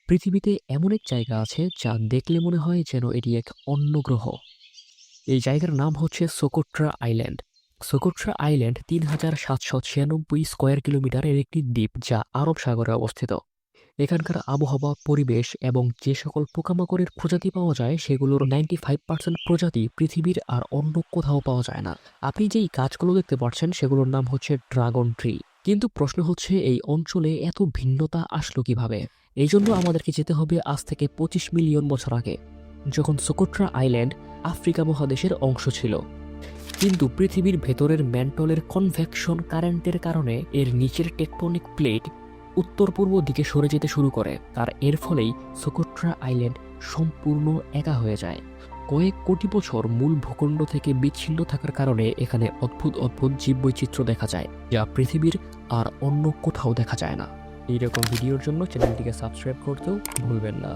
পৃথিবীতে এমন এক জায়গা আছে যা দেখলে মনে হয় যেন এটি এক অন্য গ্রহ। এই জায়গার নাম হচ্ছে সোকোট্রা আইল্যান্ড। সোকোট্রা আইল্যান্ড ৩,৭৯৬ স্কোয়ার কিলোমিটারের একটি দ্বীপ যা আরব সাগরে অবস্থিত। এখানকার আবহাওয়া, পরিবেশ এবং যে সকল পোকামাকড়ের প্রজাতি পাওয়া যায় সেগুলোর 95% প্রজাতি পৃথিবীর আর অন্য কোথাও পাওয়া যায় না। আপনি যেই গাছগুলো দেখতে পাচ্ছেন সেগুলোর নাম হচ্ছে ড্রাগন ট্রি। কিন্তু প্রশ্ন হচ্ছে এই অঞ্চলে এত ভিন্নতা আসলো কিভাবে? এই জন্য আমাদেরকে যেতে হবে আজ থেকে 25 মিলিয়ন বছর আগে, যখন সোকোট্রা আইল্যান্ড আফ্রিকা মহাদেশের অংশ ছিল। কিন্তু পৃথিবীর ভেতরের ম্যান্টলের কনভেকশন কারেন্টের কারণে এর নিচের টেকটনিক প্লেট উত্তর পূর্ব দিকে সরে যেতে শুরু করে, আর এর ফলেই সোকোট্রা আইল্যান্ড সম্পূর্ণ একা হয়ে যায়। কয়েক কোটি বছর মূল ভূখণ্ড থেকে বিচ্ছিন্ন থাকার কারণে এখানে অদ্ভুত অদ্ভুত জীববৈচিত্র্য দেখা যায়, যা পৃথিবীর আর অন্য কোথাও দেখা যায় না। এইরকম ভিডিওর জন্য চ্যানেলটিকে সাবস্ক্রাইব করতেও ভুলবেন না।